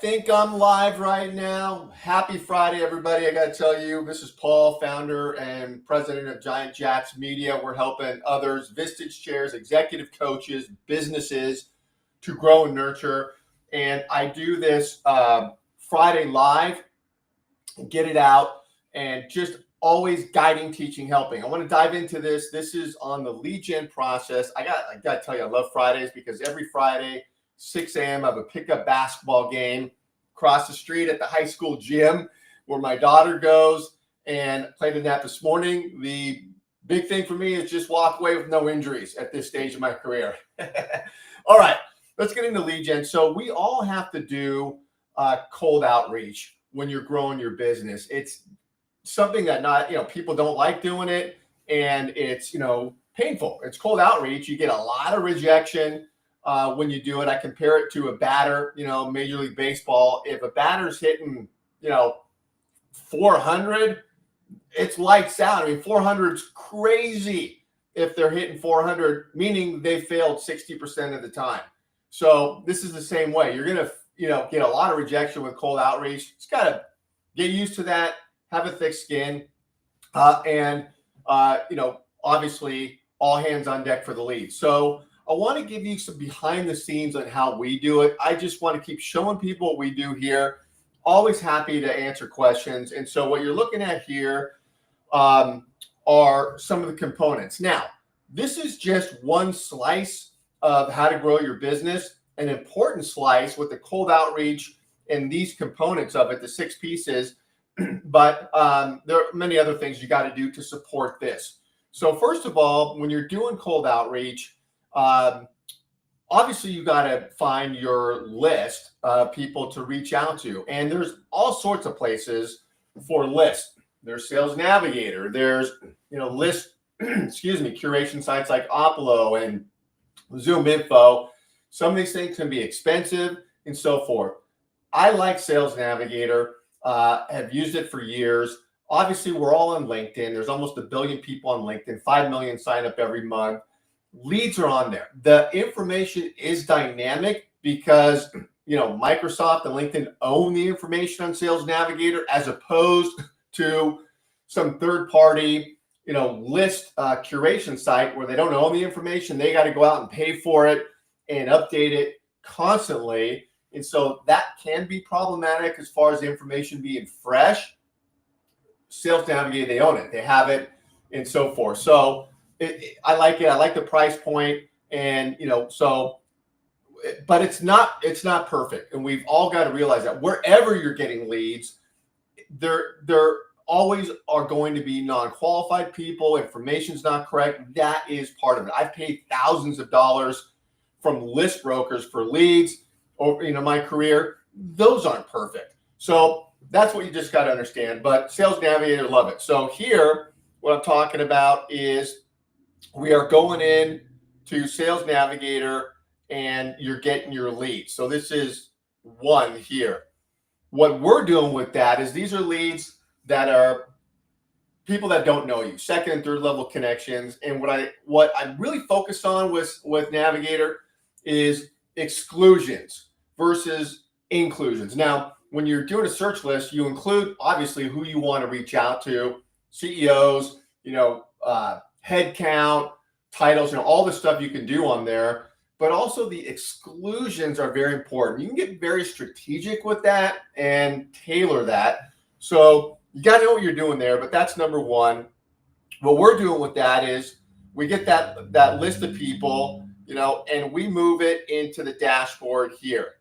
think I'm live right now. Happy Friday, everybody. I got to tell you, this is Paul, founder and president of Giant Jaxx Media. We're helping others, Vistage chairs, executive coaches, businesses to grow and nurture. And I do this Friday live, get it out, and just always guiding, teaching, helping. I want to dive into this. This is on the lead gen process. I got to tell you, I love Fridays because every Friday, 6 a.m. I have a pickup basketball game across the street at the high school gym where my daughter goes, and played in that this morning. The big thing for me is just walk away with no injuries at this stage of my career. All right, let's get into lead gen. So we all have to do cold outreach when you're growing your business. It's something that people don't like doing it, and it's painful. It's cold outreach. You get a lot of rejection. When you do it, I compare it to a batter, Major League Baseball. If a batter's hitting, 400, it's lights out. I mean, 400's crazy if they're hitting 400, meaning they failed 60% of the time. So this is the same way. You're going to, get a lot of rejection with cold outreach. Just got to get used to that, have a thick skin, and obviously all hands on deck for the lead. So I want to give you some behind the scenes on how we do it. I just want to keep showing people what we do here. Always happy to answer questions. And so what you're looking at here are some of the components. Now, this is just one slice of how to grow your business, an important slice with the cold outreach and these components of it, the 6 pieces. But there are many other things you got to do to support this. So first of all, when you're doing cold outreach, obviously you got to find your list of people to reach out to, and there's all sorts of places for lists. There's Sales Navigator, there's list curation sites like Opelo and Zoom Info. Some of these things can be expensive and so forth. I like Sales Navigator, have used it for years. Obviously we're all on LinkedIn. There's almost 1 billion people on LinkedIn, 5 million sign up every month. Leads are on there. The information is dynamic because, Microsoft and LinkedIn own the information on Sales Navigator as opposed to some third-party, list curation site where they don't own the information. They got to go out and pay for it and update it constantly. And so that can be problematic as far as the information being fresh. Sales Navigator, they own it. They have it and so forth. So I like it. I like the price point, and but it's not perfect. And we've all got to realize that wherever you're getting leads, there always are going to be non-qualified people. Information's not correct. That is part of it. I've paid thousands of dollars from list brokers for leads over my career. Those aren't perfect. So that's what you just got to understand. But Sales Navigator, love it. So here, what I'm talking about is we are going in to Sales Navigator and you're getting your leads. So this is one here. What we're doing with that is these are leads that are people that don't know you, second and third level connections. And what I really focus on with Navigator is exclusions versus inclusions. Now, when you're doing a search list, you include obviously who you want to reach out to, CEOs, head count, titles, all the stuff you can do on there, but also the exclusions are very important. You can get very strategic with that and tailor that. So you got to know what you're doing there, but that's number one. What we're doing with that is we get that list of people, and we move it into the dashboard here.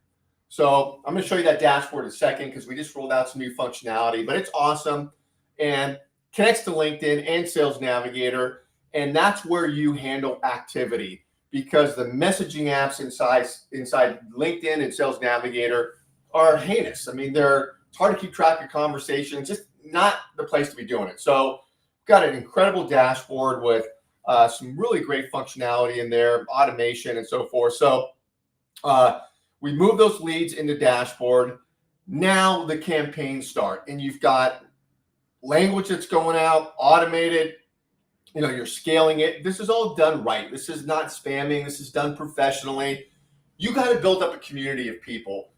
So I'm going to show you that dashboard in a second because we just rolled out some new functionality, but it's awesome and connects to LinkedIn and Sales Navigator. And that's where you handle activity, because the messaging apps inside LinkedIn and Sales Navigator are heinous. I mean, it's hard to keep track of conversations, just not the place to be doing it. So we've got an incredible dashboard with some really great functionality in there, automation and so forth. So we move those leads into dashboard. Now the campaigns start, and you've got language that's going out, automated. You're scaling it. This is all done right. This is not spamming. This is done professionally. You got to build up a community of people.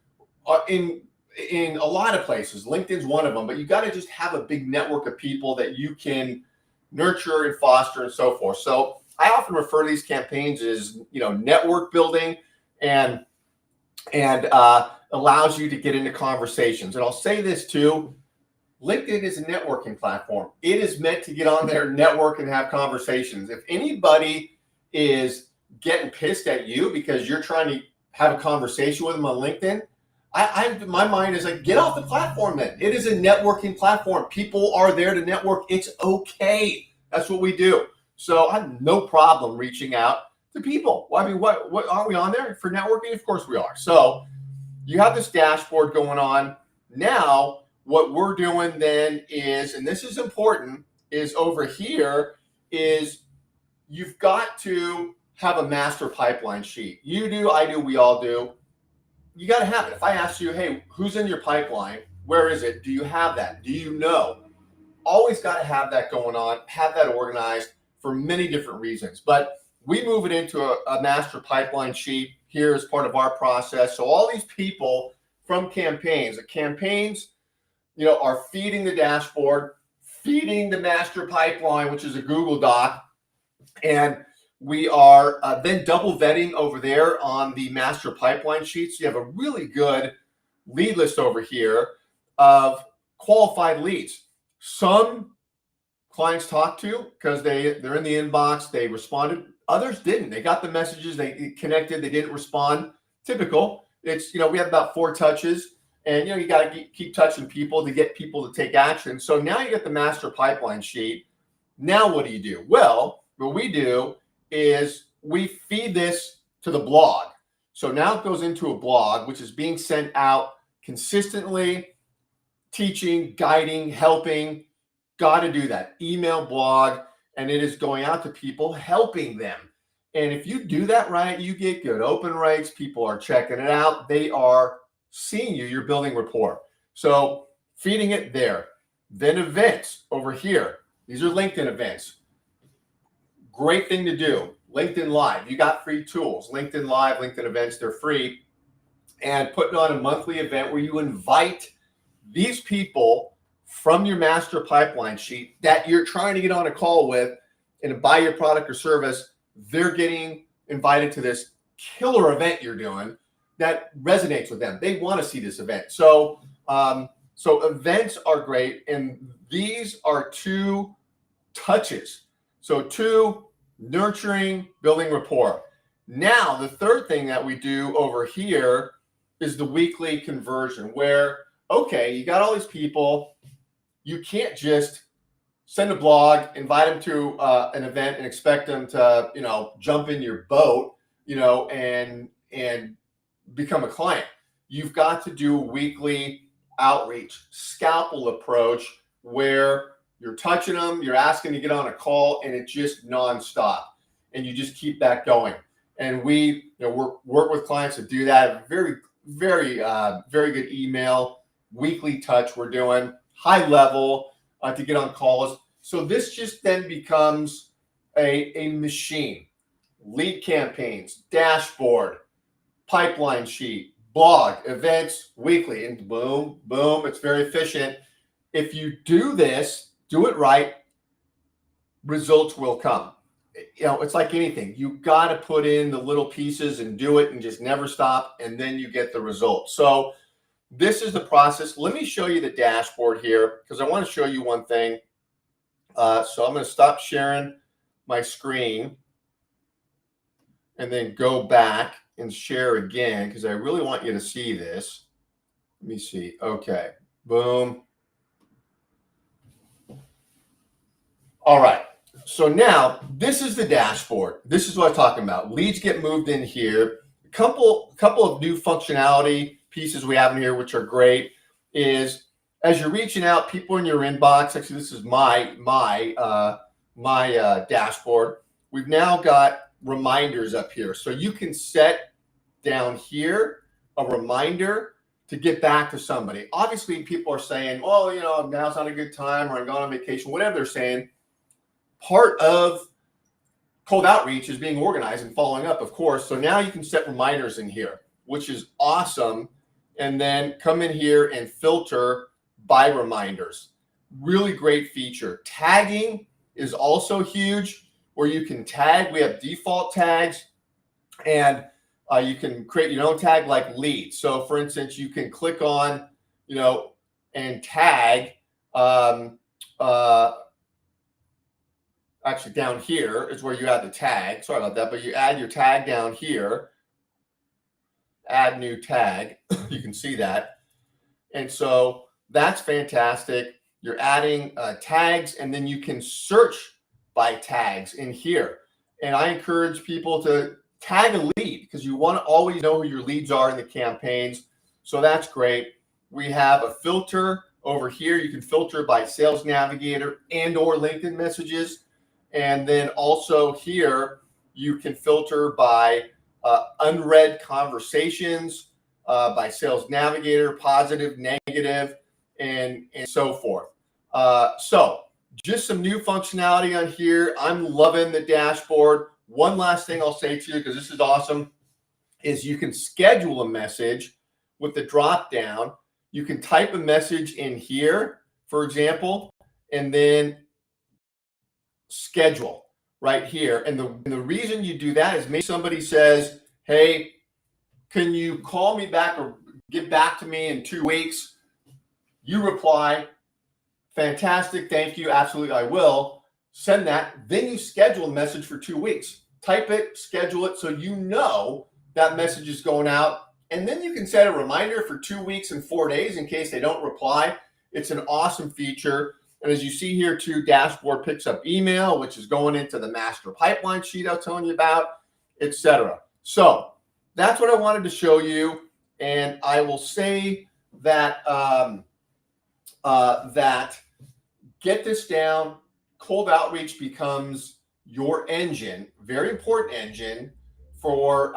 In in a lot of places. LinkedIn's one of them, but you got to just have a big network of people that you can nurture and foster and so forth. So I often refer to these campaigns as, network building and allows you to get into conversations. And I'll say this too, LinkedIn is a networking platform. It is meant to get on there, network, and have conversations. If anybody is getting pissed at you because you're trying to have a conversation with them on LinkedIn, my mind is like, get off the platform then. It is a networking platform. People are there to network. It's okay. That's what we do. So I have no problem reaching out to people. Well, I mean, what are we on there for networking? Of course we are. So you have this dashboard going on. Now, what we're doing then is, and this is important, is over here is you've got to have a master pipeline sheet. You do, I do, we all do. You got to have it. If I ask you, hey, who's in your pipeline? Where is it? Do you have that? Do you know? Always got to have that going on, have that organized for many different reasons. But we move it into a master pipeline sheet here as part of our process. So all these people from campaigns, are feeding the dashboard, feeding the master pipeline, which is a Google Doc, and we are then double vetting over there on the master pipeline sheets. You have a really good lead list over here of qualified leads. Some clients talked to because they're in the inbox, they responded. Others didn't. They got the messages, they connected, they didn't respond. Typical. It's, we have about 4 touches, and you got to keep touching people to get people to take action. So now you get the master pipeline sheet. Now what do you do? Well, what we do is we feed this to the blog. So now it goes into a blog, which is being sent out consistently, teaching, guiding, helping. Got to do that. Email, blog, and it is going out to people, helping them. And if you do that right, you get good open rates. People are checking it out. They are seeing you. You're building rapport. So feeding it there. Then events over here. These are LinkedIn events. Great thing to do. LinkedIn Live. You got free tools. LinkedIn Live, LinkedIn events, they're free. And putting on a monthly event where you invite these people from your master pipeline sheet that you're trying to get on a call with and to buy your product or service. They're getting invited to this killer event you're doing that resonates with them. They want to see this event. So events are great. And these are 2 touches. So 2, nurturing, building rapport. Now, the third thing that we do over here is the weekly conversion where, okay, you got all these people. You can't just send a blog, invite them to an event and expect them to, jump in your boat, and become a client. You've got to do weekly outreach, scalpel approach where you're touching them, you're asking to get on a call, and it's just nonstop. And you just keep that going. And we work with clients to do that. Very, very, very good email, weekly touch we're doing, high level to get on calls. So this just then becomes a machine. Lead campaigns, dashboard, pipeline sheet, blog, events, weekly, and boom, boom. It's very efficient. If you do this, do it right, results will come. It's like anything. You got to put in the little pieces and do it and just never stop, and then you get the results. So this is the process. Let me show you the dashboard here because I want to show you one thing. So I'm going to stop sharing my screen and then go back and share again because I really want you to see this. Let me see. Okay. Boom. All right. So now this is the dashboard. This is what I'm talking about. Leads get moved in here. A couple of new functionality pieces we have in here, which are great, is as you're reaching out, people in your inbox. Actually, this is my dashboard. We've now got reminders up here, so you can set down here a reminder to get back to somebody. Obviously, people are saying, "Oh, now's not a good time," or "I'm going on vacation," whatever they're saying. Part of cold outreach is being organized and following up, of course. So now you can set reminders in here, which is awesome and then come in here and filter by reminders. Really great feature. Tagging is also huge, where you can tag. We have default tags, and you can create your own tag like leads. So for instance, you can click on, and tag, actually down here is where you add the tag. Sorry about that, but you add your tag down here, add new tag. You can see that. And so that's fantastic. You're adding tags, and then you can search by tags in here. And I encourage people to tag a lead, because you want to always know who your leads are in the campaigns. So that's great. We have a filter over here. You can filter by Sales Navigator and or LinkedIn messages. And then also here, you can filter by unread conversations, by Sales Navigator, positive, negative, and so forth. So just some new functionality on here. I'm loving the dashboard. One last thing I'll say to you, because this is awesome, is you can schedule a message with the drop down. You can type a message in here, for example, and then schedule right here. And the reason you do that is maybe somebody says, hey, can you call me back or get back to me in 2 weeks? You reply, fantastic, thank you, absolutely, I will. Send that. Then you schedule a message for 2 weeks. Type it, schedule it, so you know that message is going out. And then you can set a reminder for 2 weeks and 4 days in case they don't reply. It's an awesome feature. And as you see here too, dashboard picks up email, which is going into the master pipeline sheet I was telling you about, etc. So that's what I wanted to show you. And I will say that that get this down. Cold outreach becomes your engine, very important engine for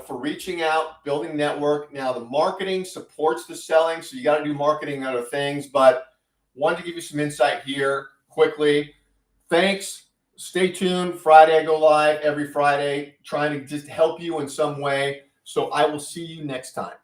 for reaching out, building network. Now the marketing supports the selling, so you got to do marketing and other things. But wanted to give you some insight here quickly. Thanks. Stay tuned. Friday I go live every Friday, trying to just help you in some way. So I will see you next time.